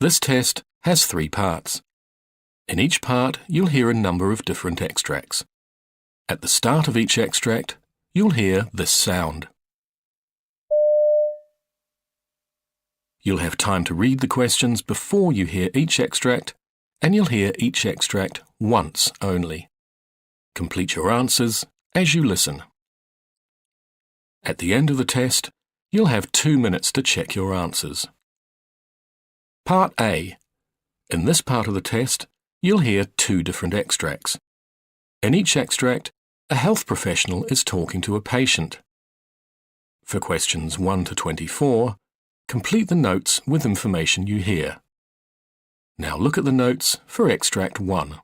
This test has 3 parts. In each part, you'll hear a number of different extracts. At the start of each extract, you'll hear this sound. You'll have time to read the questions before you hear each extract, and you'll hear each extract once only. Complete your answers as you listen. At the end of the test, you'll have 2 minutes to check your answers. Part A. In this part of the test, you'll hear 2 different extracts. In each extract, a health professional is talking to a patient. For questions 1 to 24, complete the notes with information you hear. Now look at the notes for extract 1.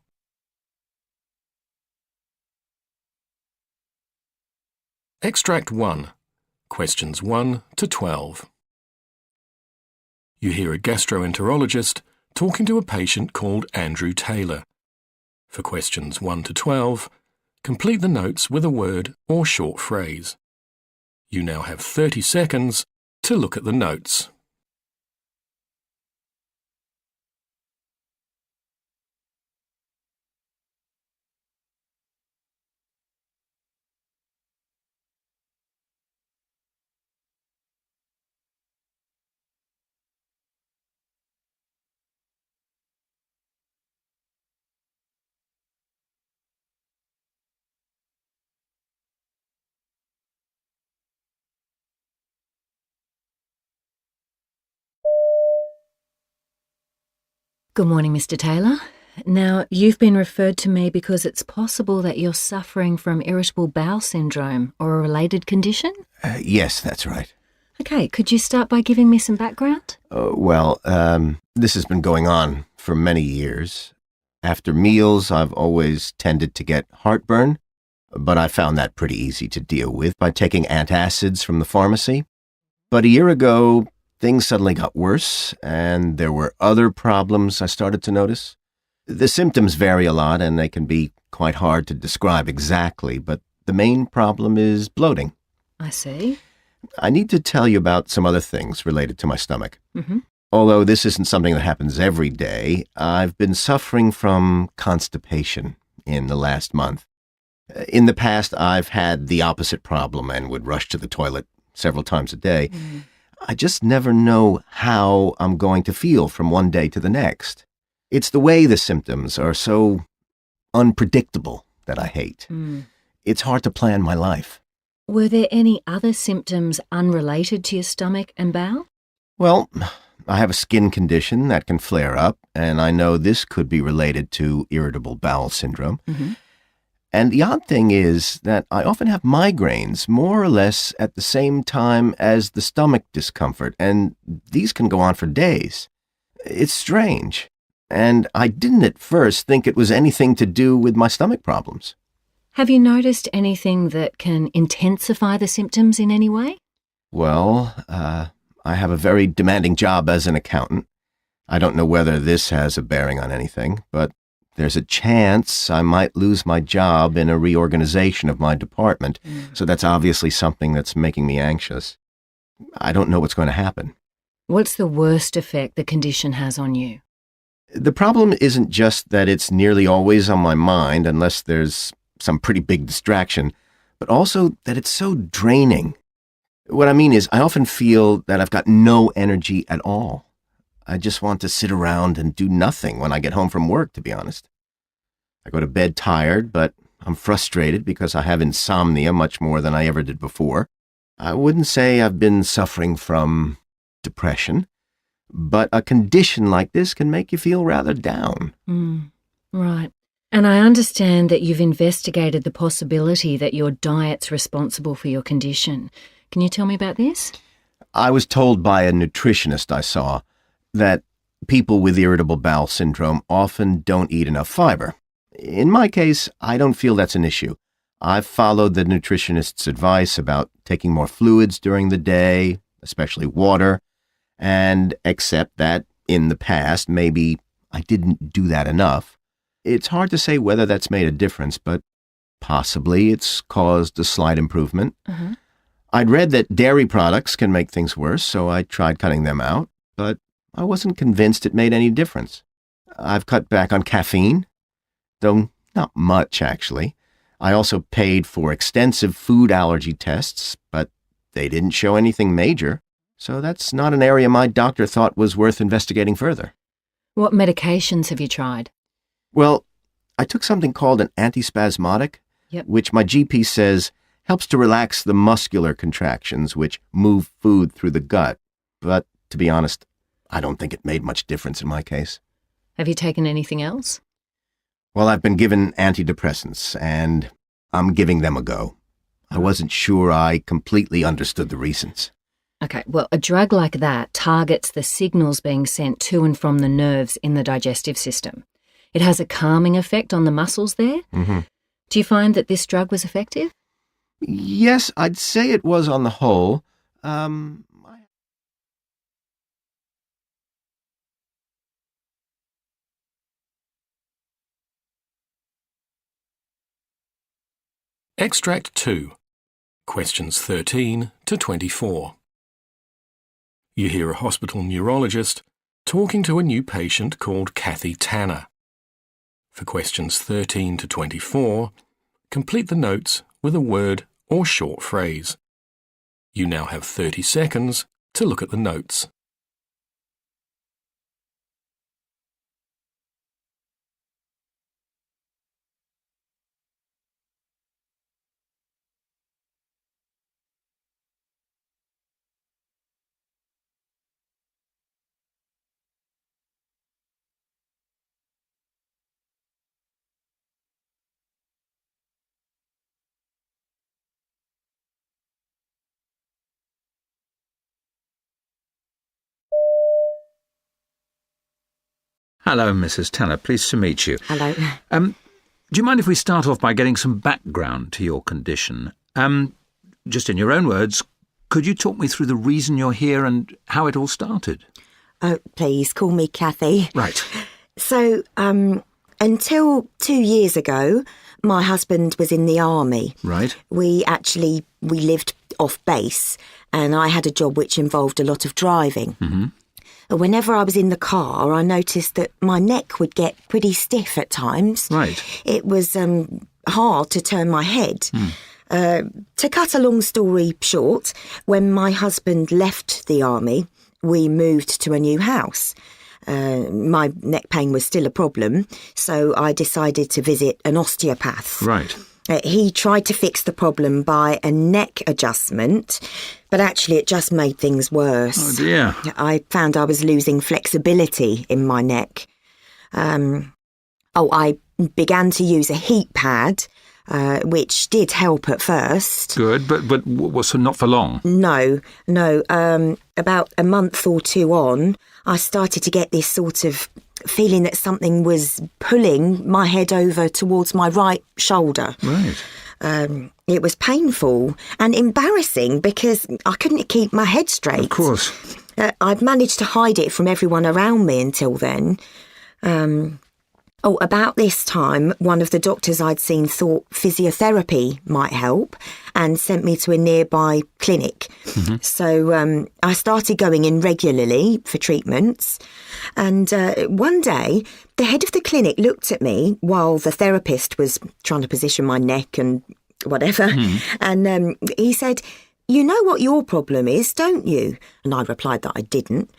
Extract 1, questions 1 to 12. You hear a gastroenterologist talking to a patient called Andrew Taylor. For questions 1 to 12, complete the notes with a word or short phrase. You now have 30 seconds to look at the notes. Good morning, Mr. Taylor. Now, you've been referred to me because it's possible that you're suffering from irritable bowel syndrome or a related condition? Yes, that's right. Okay, could you start by giving me some background? This has been going on for many years. After meals, I've always tended to get heartburn, but I found that pretty easy to deal with by taking antacids from the pharmacy. But a year ago, things suddenly got worse, and there were other problems I started to notice. The symptoms vary a lot, and they can be quite hard to describe exactly, but the main problem is bloating. I see. I need to tell you about some other things related to my stomach. Mm-hmm. Although this isn't something that happens every day, I've been suffering from constipation in the last month. In the past, I've had the opposite problem and would rush to the toilet several times a day. Mm. I just never know how I'm going to feel from one day to the next. It's the way the symptoms are so unpredictable that I hate. It's hard to plan my life. Were there any other symptoms unrelated to your stomach and bowel? Well, I have a skin condition that can flare up, and I know this could be related to irritable bowel syndrome. Mm-hmm. And the odd thing is that I often have migraines more or less at the same time as the stomach discomfort, and these can go on for days. It's strange, and I didn't at first think it was anything to do with my stomach problems. Have you noticed anything that can intensify the symptoms in any way? Well, I have a very demanding job as an accountant. I don't know whether this has a bearing on anything, but there's a chance I might lose my job in a reorganization of my department, so that's obviously something that's making me anxious. I don't know what's going to happen. What's the worst effect the condition has on you? The problem isn't just that it's nearly always on my mind unless there's some pretty big distraction, but also that it's so draining. What I mean is I often feel that I've got no energy at all. I just want to sit around and do nothing when I get home from work, to be honest. I go to bed tired, but I'm frustrated because I have insomnia much more than I ever did before. I wouldn't say I've been suffering from depression, but a condition like this can make you feel rather down. Right. And I understand that you've investigated the possibility that your diet's responsible for your condition. Can you tell me about this? I was told by a nutritionist I saw that people with irritable bowel syndrome often don't eat enough fiber. In my case, I don't feel that's an issue. I've followed the nutritionist's advice about taking more fluids during the day, especially water, and accept that in the past, maybe I didn't do that enough. It's hard to say whether that's made a difference, but possibly it's caused a slight improvement. I'd read that dairy products can make things worse, so I tried cutting them out, but I wasn't convinced it made any difference. I've cut back on caffeine, though not much, actually. I also paid for extensive food allergy tests, but they didn't show anything major, so that's not an area my doctor thought was worth investigating further. What medications have you tried? Well, I took something called an antispasmodic, Yep. which my GP says helps to relax the muscular contractions which move food through the gut. But, to be honest, I don't think it made much difference in my case. Have you taken anything else? Well, I've been given antidepressants, and I'm giving them a go. I wasn't sure I completely understood the reasons. Okay, well, a drug like that targets the signals being sent to and from the nerves in the digestive system. It has a calming effect on the muscles there. Mm-hmm. Do you find that this drug was effective? Yes, I'd say it was on the whole. Extract 2. Questions 13 to 24. You hear a hospital neurologist talking to a new patient called Kathy Tanner. For questions 13 to 24, complete the notes with a word or short phrase. You now have 30 seconds to look at the notes. Hello, Mrs. Tanner. Pleased to meet you. Hello. Do you mind if we start off by getting some background to your condition? Just in your own words, could you talk me through the reason you're here and how it all started? Oh, please call me Kathy. Right. So, until 2 years ago, my husband was in the army. Right. We lived off base, and I had a job which involved a lot of driving. Mm-hmm. Whenever I was in the car, I noticed that my neck would get pretty stiff at times. Right. It was hard to turn my head. To cut a long story short, when my husband left the army, we moved to a new house. My neck pain was still a problem, so I decided to visit an osteopath. Right. He tried to fix the problem by a neck adjustment, but actually it just made things worse. Oh, dear. I found I was losing flexibility in my neck. I began to use a heat pad, which did help at first. Good, but so not for long? No. About a month or two on, I started to get this sort of feeling that something was pulling my head over towards my right shoulder. Right. It was painful and embarrassing because I couldn't keep my head straight. Of course. I'd managed to hide it from everyone around me until then. About this time, one of the doctors I'd seen thought physiotherapy might help and sent me to a nearby clinic. Mm-hmm. So I started going in regularly for treatments. And one day, the head of the clinic looked at me while the therapist was trying to position my neck and whatever. And he said, "You know what your problem is, don't you?" And I replied that I didn't.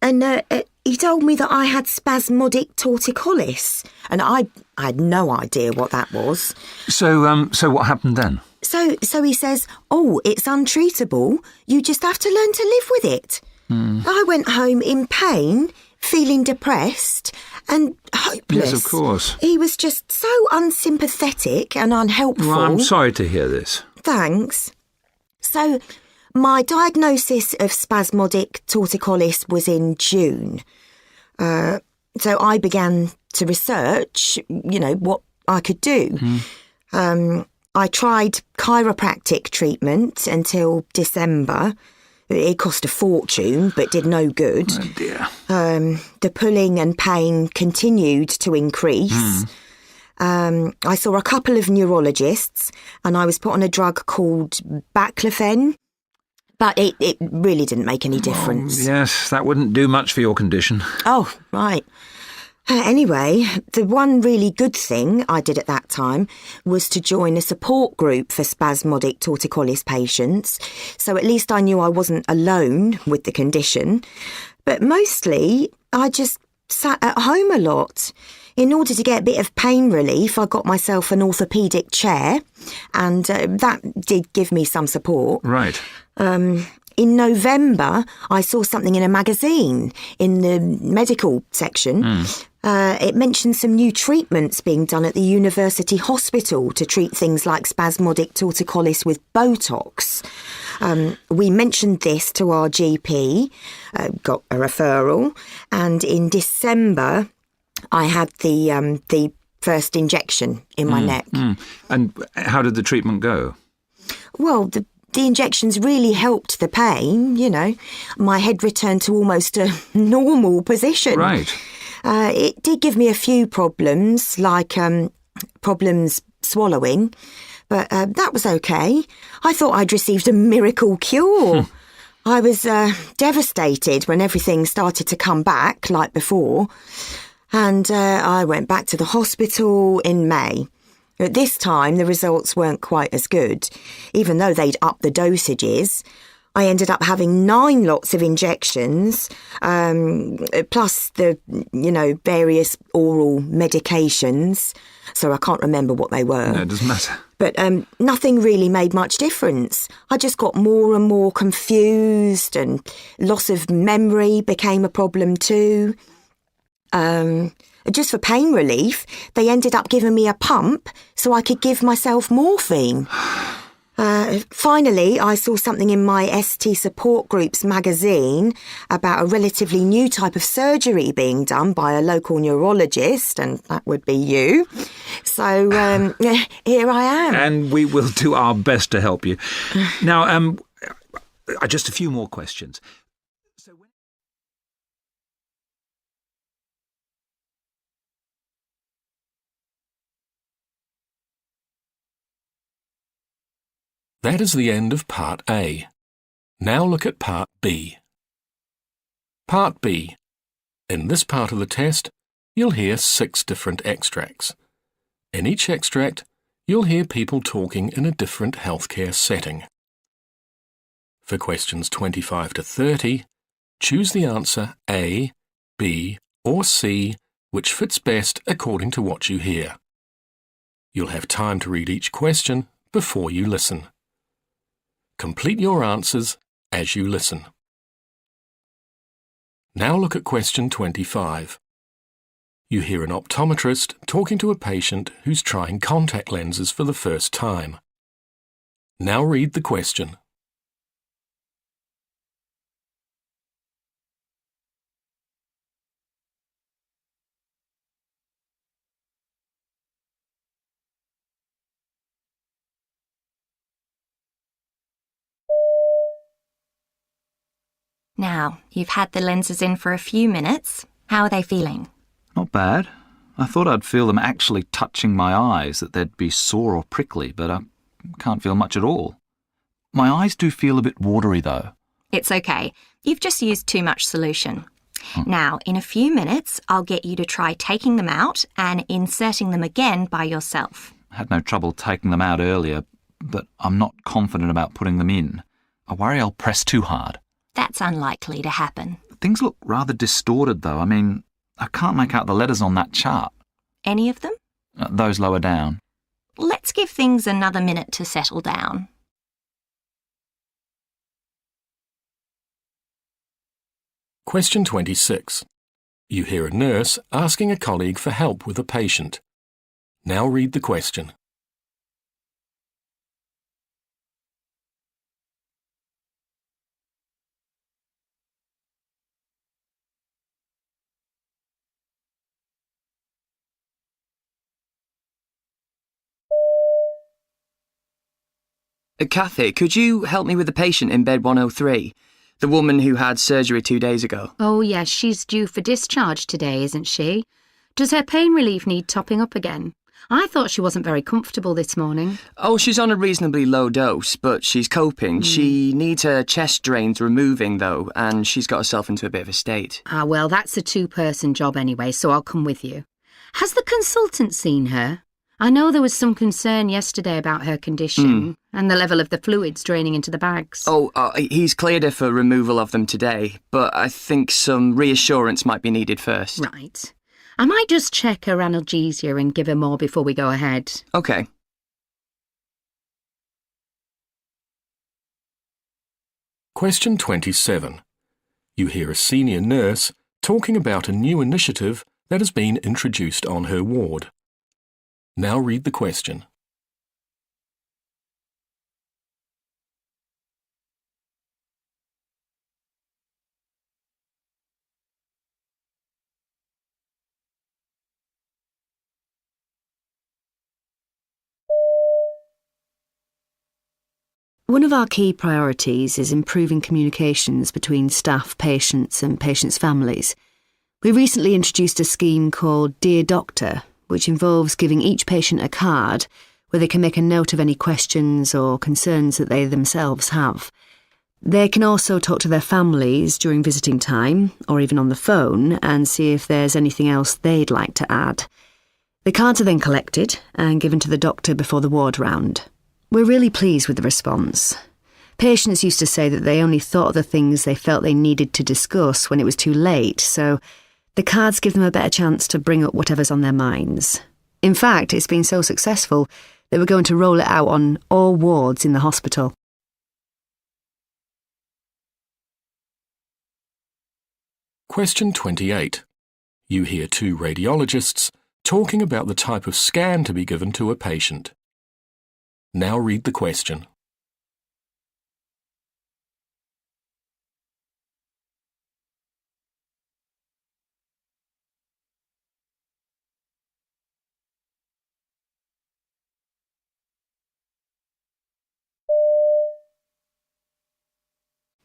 And he told me that I had spasmodic torticollis, and I had no idea what that was. So what happened then? So he says, "Oh, it's untreatable. You just have to learn to live with it." I went home in pain, feeling depressed and hopeless. Yes, of course. He was just so unsympathetic and unhelpful. Well, I'm sorry to hear this. Thanks. So, my diagnosis of spasmodic torticollis was in June. So I began to research, what I could do. I tried chiropractic treatment until December. It cost a fortune, but did no good. Oh, dear. The pulling and pain continued to increase. I saw a couple of neurologists, and I was put on a drug called baclofen. But it really didn't make any difference. Yes, that wouldn't do much for your condition. Oh, right. Anyway, the one really good thing I did at that time was to join a support group for spasmodic torticollis patients, so at least I knew I wasn't alone with the condition. But mostly, I just sat at home a lot. In order to get a bit of pain relief, I got myself an orthopaedic chair, and that did give me some support. Right. In November, I saw something in a magazine in the medical section. It mentioned some new treatments being done at the university hospital to treat things like spasmodic torticollis with Botox. We mentioned this to our GP, got a referral, and in December, I had the first injection in my neck. And how did the treatment go? Well, the injections really helped the pain, you know. My head returned to almost a normal position. Right. It did give me a few problems, like problems swallowing, but that was okay. I thought I'd received a miracle cure. I was devastated when everything started to come back like before, and I went back to the hospital in May. At this time, the results weren't quite as good. Even though they'd upped the dosages, I ended up having 9 lots of injections, plus the, various oral medications. So I can't remember what they were. No, it doesn't matter. But nothing really made much difference. I just got more and more confused, and loss of memory became a problem too. Just for pain relief, they ended up giving me a pump so I could give myself morphine. Finally, I saw something in my ST support group's magazine about a relatively new type of surgery being done by a local neurologist, and that would be you. So here I am. And we will do our best to help you. Now, just a few more questions. That is the end of Part A. Now look at Part B. Part B. In this part of the test, you'll hear 6 different extracts. In each extract, you'll hear people talking in a different healthcare setting. For questions 25 to 30, choose the answer A, B, or C, which fits best according to what you hear. You'll have time to read each question before you listen. Complete your answers as you listen. Now look at question 25. You hear an optometrist talking to a patient who's trying contact lenses for the first time. Now read the question. Now, you've had the lenses in for a few minutes. How are they feeling? Not bad. I thought I'd feel them actually touching my eyes, that they'd be sore or prickly, but I can't feel much at all. My eyes do feel a bit watery, though. It's okay. You've just used too much solution. Now, in a few minutes, I'll get you to try taking them out and inserting them again by yourself. I had no trouble taking them out earlier, but I'm not confident about putting them in. I worry I'll press too hard. That's unlikely to happen. Things look rather distorted, though. I mean, I can't make out the letters on that chart. Any of them? Those lower down. Let's give things another minute to settle down. Question 26. You hear a nurse asking a colleague for help with a patient. Now read the question. Kathy, could you help me with the patient in bed 103? The woman who had surgery 2 days ago. Oh, yes, she's due for discharge today, isn't she? Does her pain relief need topping up again? I thought she wasn't very comfortable this morning. Oh, she's on a reasonably low dose, but she's coping. She needs her chest drains removing, though, and she's got herself into a bit of a state. Well, that's a two-person job anyway, so I'll come with you. Has the consultant seen her? I know there was some concern yesterday about her condition and the level of the fluids draining into the bags. Oh, he's cleared her for removal of them today, but I think some reassurance might be needed first. Right. I might just check her analgesia and give her more before we go ahead. OK. Question 27. You hear a senior nurse talking about a new initiative that has been introduced on her ward. Now read the question. One of our key priorities is improving communications between staff, patients and patients' families. We recently introduced a scheme called Dear Doctor, which involves giving each patient a card where they can make a note of any questions or concerns that they themselves have. They can also talk to their families during visiting time, or even on the phone, and see if there's anything else they'd like to add. The cards are then collected and given to the doctor before the ward round. We're really pleased with the response. Patients used to say that they only thought of the things they felt they needed to discuss when it was too late, so the cards give them a better chance to bring up whatever's on their minds. In fact, it's been so successful that we're going to roll it out on all wards in the hospital. Question 28. You hear two radiologists talking about the type of scan to be given to a patient. Now read the question.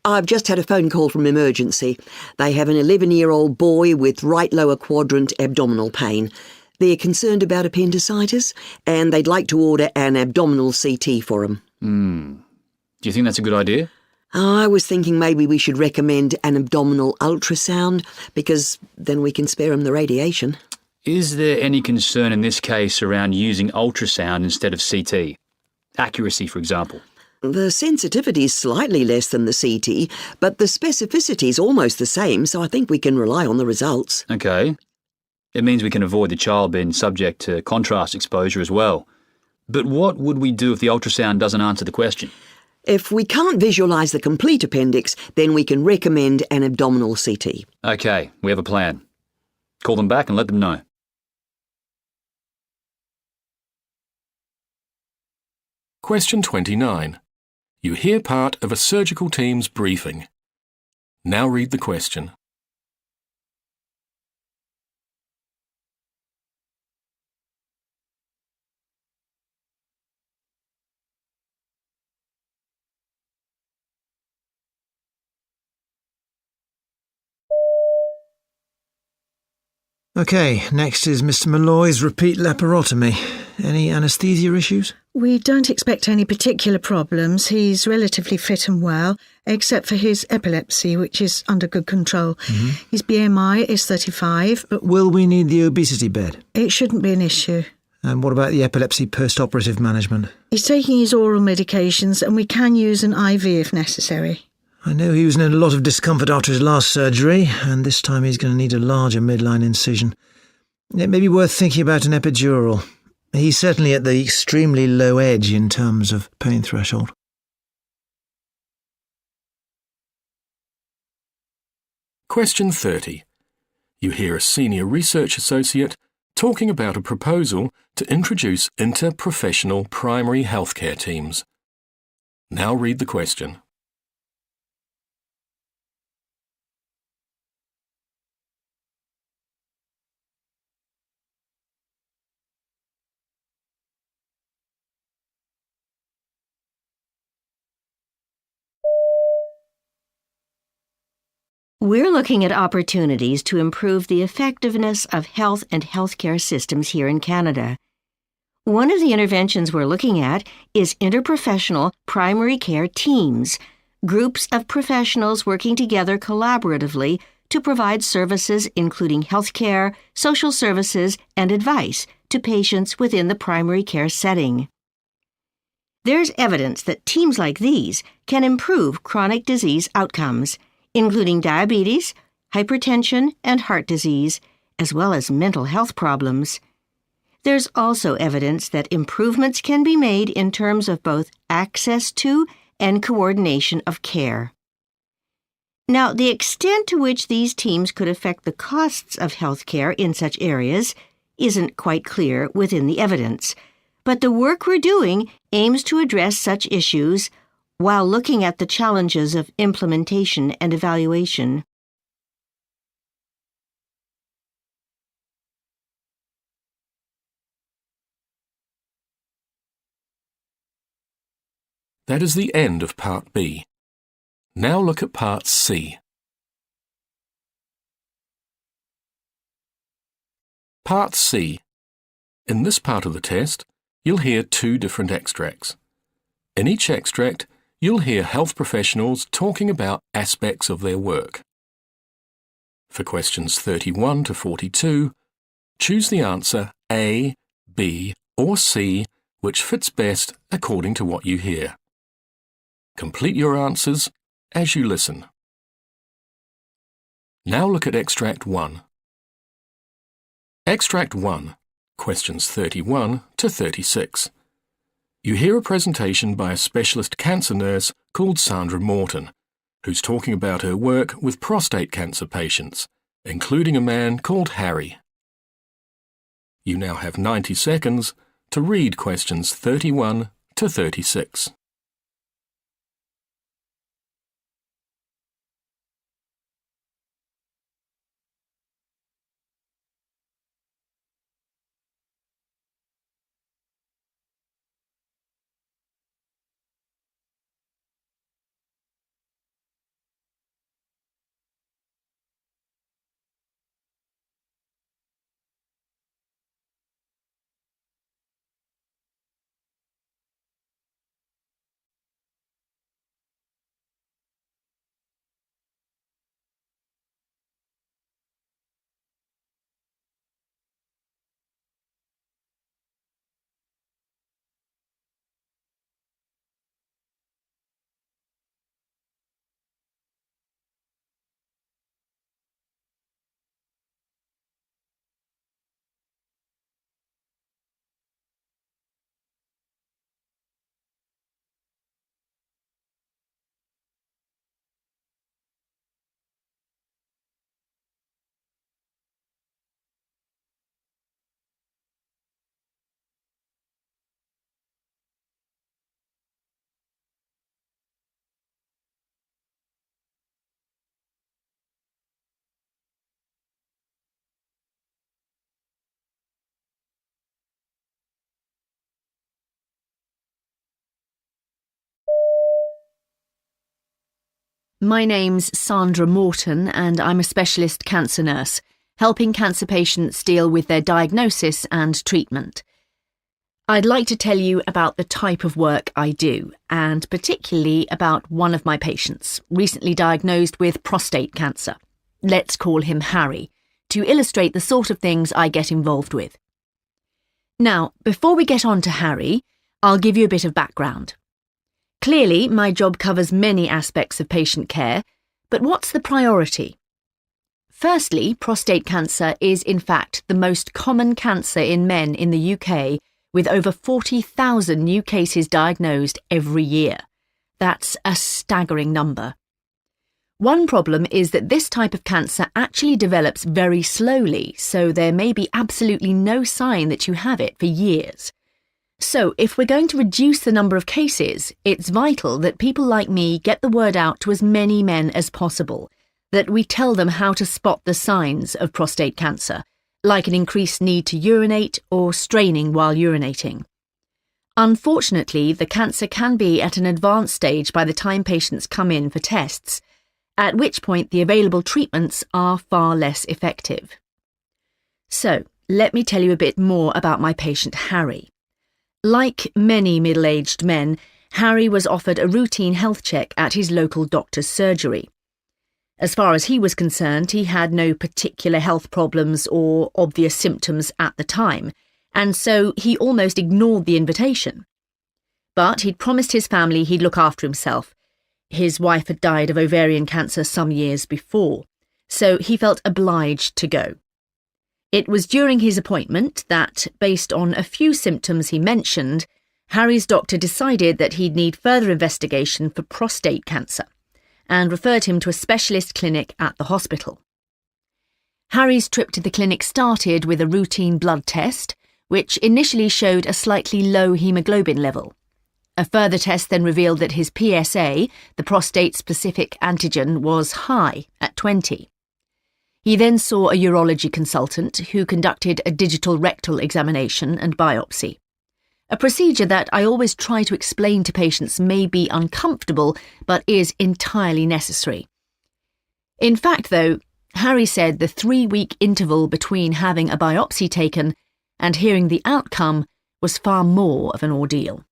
I've just had a phone call from emergency. They have an 11-year-old boy with right lower quadrant abdominal pain. They're concerned about appendicitis, and they'd like to order an abdominal CT for him. Do you think that's a good idea? I was thinking maybe we should recommend an abdominal ultrasound, because then we can spare him the radiation. Is there any concern in this case around using ultrasound instead of CT? Accuracy, for example. The sensitivity is slightly less than the CT, but the specificity is almost the same, so I think we can rely on the results. OK. It means we can avoid the child being subject to contrast exposure as well. But what would we do if the ultrasound doesn't answer the question? If we can't visualise the complete appendix, then we can recommend an abdominal CT. OK, we have a plan. Call them back and let them know. Question 29. You hear part of a surgical team's briefing. Now read the question. OK, next is Mr. Malloy's repeat laparotomy. Any anaesthesia issues? We don't expect any particular problems. He's relatively fit and well, except for his epilepsy, which is under good control. His BMI is 35. But will we need the obesity bed? It shouldn't be an issue. And what about the epilepsy post-operative management? He's taking his oral medications, and we can use an IV if necessary. I know he was in a lot of discomfort after his last surgery, and this time he's going to need a larger midline incision. It may be worth thinking about an epidural. He's certainly at the extremely low edge in terms of pain threshold. Question 30. You hear a senior research associate talking about a proposal to introduce interprofessional primary healthcare teams. Now read the question. We're looking at opportunities to improve the effectiveness of health and healthcare systems here in Canada. One of the interventions we're looking at is interprofessional primary care teams, groups of professionals working together collaboratively to provide services including healthcare, social services, and advice to patients within the primary care setting. There's evidence that teams like these can improve chronic disease outcomes, including diabetes, hypertension, and heart disease, as well as mental health problems. There's also evidence that improvements can be made in terms of both access to and coordination of care. Now, the extent to which these teams could affect the costs of healthcare in such areas isn't quite clear within the evidence, but the work we're doing aims to address such issues while looking at the challenges of implementation and evaluation. That is the end of Part B. Now look at Part C. Part C. In this part of the test, you'll hear 2 different extracts. In each extract, you'll hear health professionals talking about aspects of their work. For questions 31 to 42, choose the answer A, B, or C, which fits best according to what you hear. Complete your answers as you listen. Now look at Extract 1. Extract 1, questions 31 to 36. You hear a presentation by a specialist cancer nurse called Sandra Morton, who's talking about her work with prostate cancer patients, including a man called Harry. You now have 90 seconds to read questions 31 to 36. My name's Sandra Morton and I'm a specialist cancer nurse, helping cancer patients deal with their diagnosis and treatment. I'd like to tell you about the type of work I do, and particularly about one of my patients, recently diagnosed with prostate cancer. Let's call him Harry, to illustrate the sort of things I get involved with. Now, before we get on to Harry, I'll give you a bit of background. Clearly, my job covers many aspects of patient care, but what's the priority? Firstly, prostate cancer is in fact the most common cancer in men in the UK, with over 40,000 new cases diagnosed every year. That's a staggering number. One problem is that this type of cancer actually develops very slowly, so there may be absolutely no sign that you have it for years. So, if we're going to reduce the number of cases, it's vital that people like me get the word out to as many men as possible, that we tell them how to spot the signs of prostate cancer, like an increased need to urinate or straining while urinating. Unfortunately, the cancer can be at an advanced stage by the time patients come in for tests, at which point the available treatments are far less effective. So, let me tell you a bit more about my patient Harry. Like many middle-aged men, Harry was offered a routine health check at his local doctor's surgery. As far as he was concerned, he had no particular health problems or obvious symptoms at the time, and so he almost ignored the invitation. But he'd promised his family he'd look after himself. His wife had died of ovarian cancer some years before, so he felt obliged to go. It was during his appointment that, based on a few symptoms he mentioned, Harry's doctor decided that he'd need further investigation for prostate cancer and referred him to a specialist clinic at the hospital. Harry's trip to the clinic started with a routine blood test, which initially showed a slightly low haemoglobin level. A further test then revealed that his PSA, the prostate-specific antigen, was high at 20. He then saw a urology consultant who conducted a digital rectal examination and biopsy. A procedure that I always try to explain to patients may be uncomfortable, but is entirely necessary. In fact, though, Harry said the 3-week interval between having a biopsy taken and hearing the outcome was far more of an ordeal.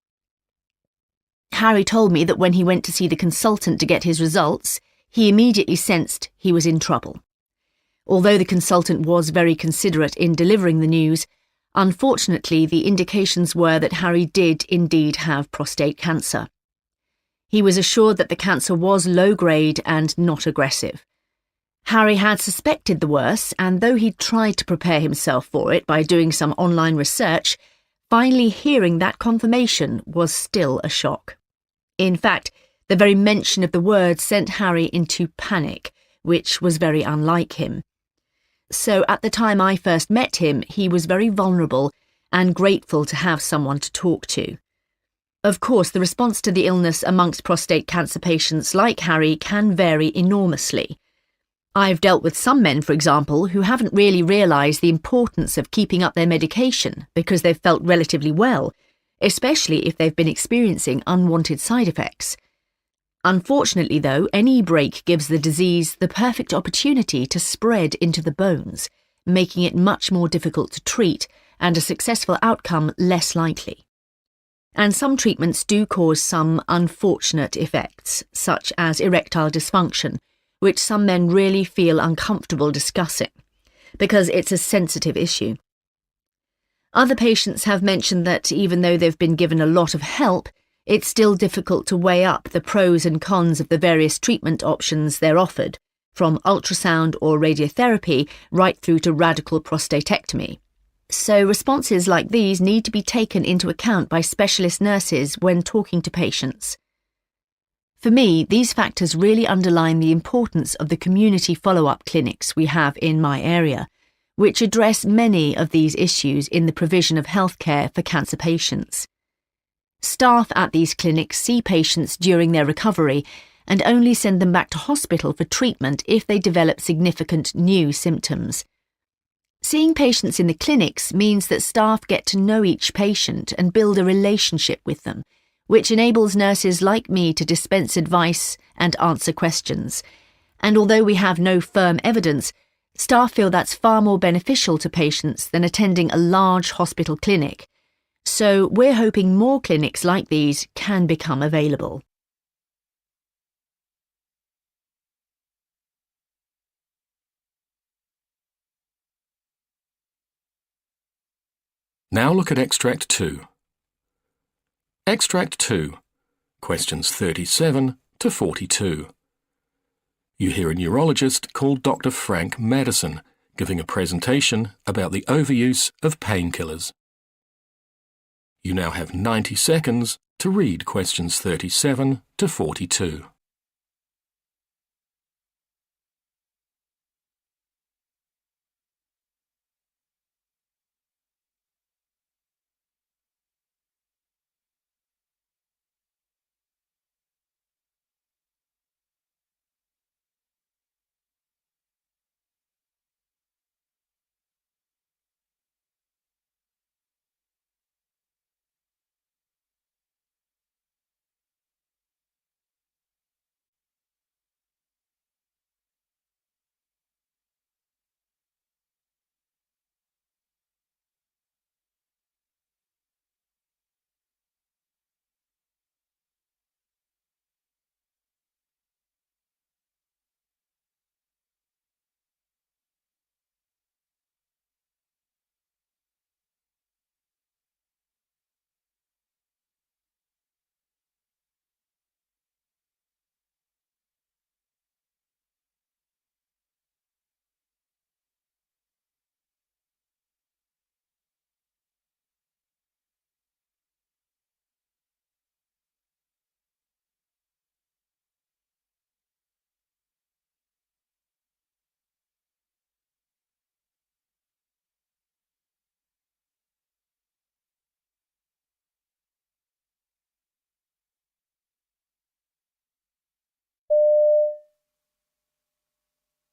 Harry told me that when he went to see the consultant to get his results, he immediately sensed he was in trouble. Although the consultant was very considerate in delivering the news, unfortunately the indications were that Harry did indeed have prostate cancer. He was assured that the cancer was low-grade and not aggressive. Harry had suspected the worst, and though he'd tried to prepare himself for it by doing some online research, finally hearing that confirmation was still a shock. In fact, the very mention of the word sent Harry into panic, which was very unlike him. So at the time I first met him, he was very vulnerable and grateful to have someone to talk to. Of course, the response to the illness amongst prostate cancer patients like Harry can vary enormously. I've dealt with some men, for example, who haven't really realised the importance of keeping up their medication because they've felt relatively well, especially if they've been experiencing unwanted side effects. Unfortunately, though, any break gives the disease the perfect opportunity to spread into the bones, making it much more difficult to treat and a successful outcome less likely. And some treatments do cause some unfortunate effects, such as erectile dysfunction, which some men really feel uncomfortable discussing, because it's a sensitive issue. Other patients have mentioned that even though they've been given a lot of help, it's still difficult to weigh up the pros and cons of the various treatment options they're offered, from ultrasound or radiotherapy right through to radical prostatectomy. So responses like these need to be taken into account by specialist nurses when talking to patients. For me, these factors really underline the importance of the community follow-up clinics we have in my area, which address many of these issues in the provision of healthcare for cancer patients. Staff at these clinics see patients during their recovery and only send them back to hospital for treatment if they develop significant new symptoms. Seeing patients in the clinics means that staff get to know each patient and build a relationship with them, which enables nurses like me to dispense advice and answer questions. And although we have no firm evidence, staff feel that's far more beneficial to patients than attending a large hospital clinic. So we're hoping more clinics like these can become available. Now look at Extract 2. Extract 2, questions 37 to 42. You hear a neurologist called Dr. Frank Madison giving a presentation about the overuse of painkillers. You now have 90 seconds to read questions 37 to 42.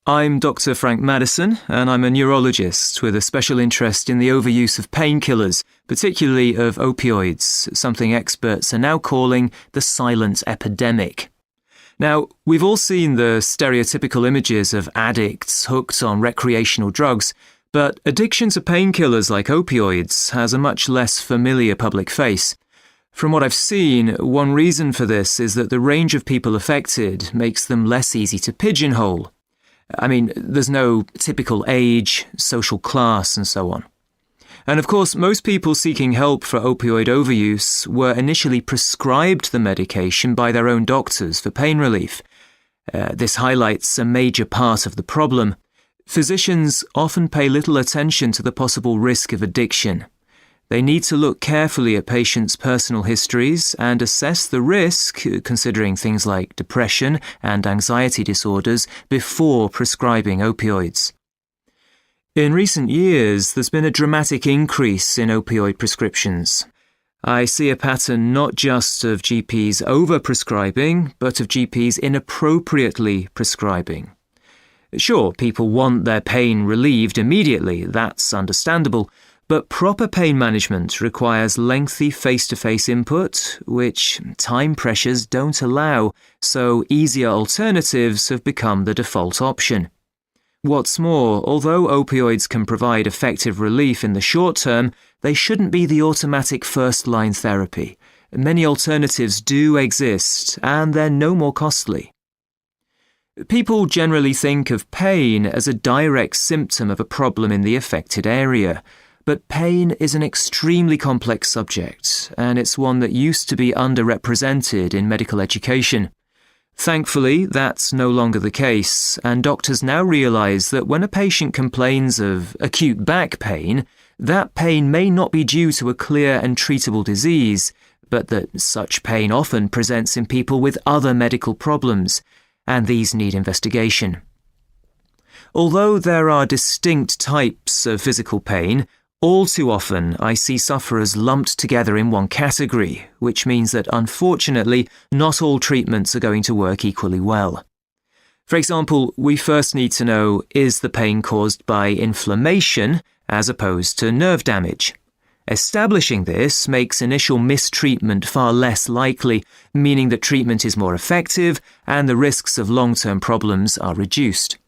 I'm Dr. Frank Madison, and I'm a neurologist with a special interest in the overuse of painkillers, particularly of opioids, something experts are now calling the silent epidemic. Now, we've all seen the stereotypical images of addicts hooked on recreational drugs, but addiction to painkillers like opioids has a much less familiar public face. From what I've seen, one reason for this is that the range of people affected makes them less easy to pigeonhole. I mean, there's no typical age, social class, and so on. And of course, most people seeking help for opioid overuse were initially prescribed the medication by their own doctors for pain relief. This highlights a major part of the problem. Physicians often pay little attention to the possible risk of addiction. They need to look carefully at patients' personal histories and assess the risk, considering things like depression and anxiety disorders, before prescribing opioids. In recent years, there's been a dramatic increase in opioid prescriptions. I see a pattern not just of GPs overprescribing, but of GPs inappropriately prescribing. Sure, people want their pain relieved immediately, that's understandable, but proper pain management requires lengthy face-to-face input, which time pressures don't allow, so easier alternatives have become the default option. What's more, although opioids can provide effective relief in the short term, they shouldn't be the automatic first-line therapy. Many alternatives do exist, and they're no more costly. People generally think of pain as a direct symptom of a problem in the affected area. But pain is an extremely complex subject, and it's one that used to be underrepresented in medical education. Thankfully, that's no longer the case, and doctors now realise that when a patient complains of acute back pain, that pain may not be due to a clear and treatable disease, but that such pain often presents in people with other medical problems, and these need investigation. Although there are distinct types of physical pain, all too often, I see sufferers lumped together in one category, which means that unfortunately, not all treatments are going to work equally well. For example, we first need to know, is the pain caused by inflammation as opposed to nerve damage? Establishing this makes initial mistreatment far less likely, meaning that treatment is more effective and the risks of long-term problems are reduced.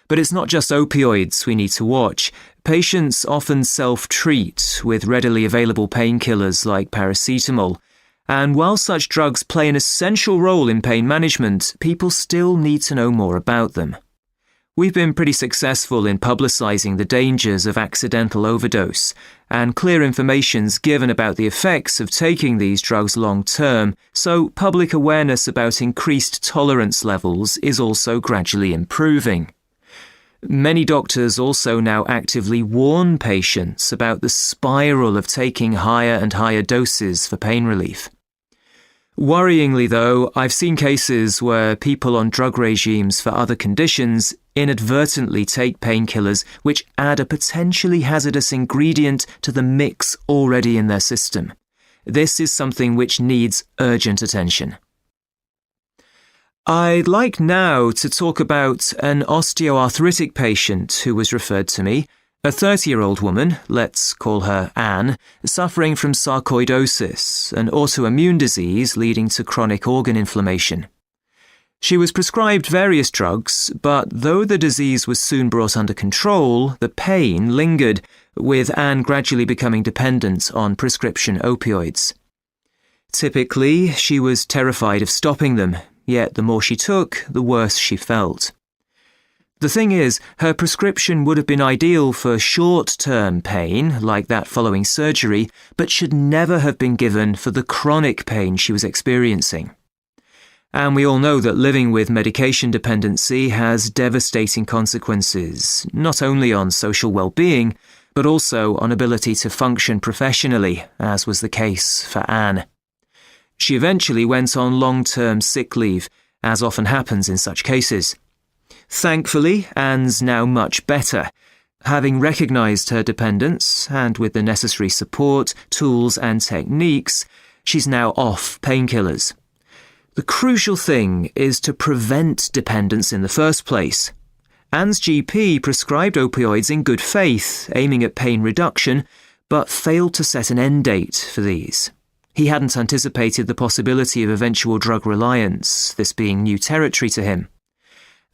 But it's not just opioids we need to watch. Patients often self-treat with readily available painkillers like paracetamol. And while such drugs play an essential role in pain management, people still need to know more about them. We've been pretty successful in publicising the dangers of accidental overdose, and clear information's given about the effects of taking these drugs long-term, so public awareness about increased tolerance levels is also gradually improving. Many doctors also now actively warn patients about the spiral of taking higher and higher doses for pain relief. Worryingly, though, I've seen cases where people on drug regimes for other conditions inadvertently take painkillers which add a potentially hazardous ingredient to the mix already in their system. This is something which needs urgent attention. I'd like now to talk about an osteoarthritic patient who was referred to me, a 30-year-old woman, let's call her Anne, suffering from sarcoidosis, an autoimmune disease leading to chronic organ inflammation. She was prescribed various drugs, but though the disease was soon brought under control, the pain lingered, with Anne gradually becoming dependent on prescription opioids. Typically, she was terrified of stopping them, yet the more she took, the worse she felt. The thing is, her prescription would have been ideal for short-term pain, like that following surgery, but should never have been given for the chronic pain she was experiencing. And we all know that living with medication dependency has devastating consequences, not only on social well-being, but also on ability to function professionally, as was the case for Anne. She eventually went on long-term sick leave, as often happens in such cases. Thankfully, Anne's now much better. Having recognised her dependence, and with the necessary support, tools and techniques, she's now off painkillers. The crucial thing is to prevent dependence in the first place. Anne's GP prescribed opioids in good faith, aiming at pain reduction, but failed to set an end date for these. He hadn't anticipated the possibility of eventual drug reliance, this being new territory to him.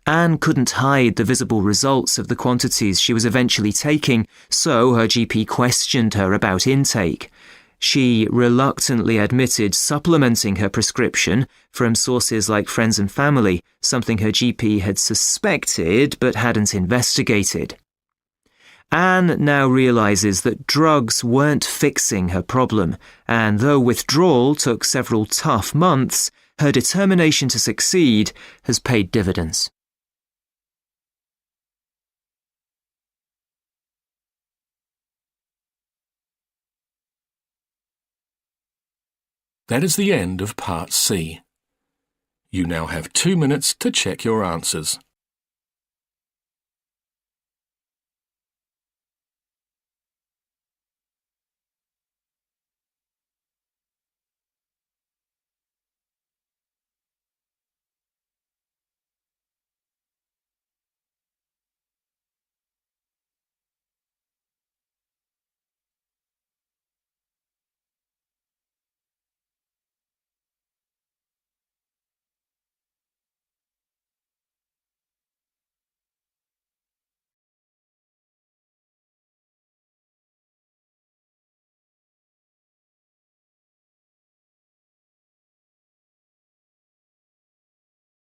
Anne couldn't hide the visible results of the quantities she was eventually taking, so her GP questioned her about intake. She reluctantly admitted supplementing her prescription from sources like friends and family, something her GP had suspected but hadn't investigated. Anne now realises that drugs weren't fixing her problem, and though withdrawal took several tough months, her determination to succeed has paid dividends. That is the end of Part C. You now have 2 minutes to check your answers.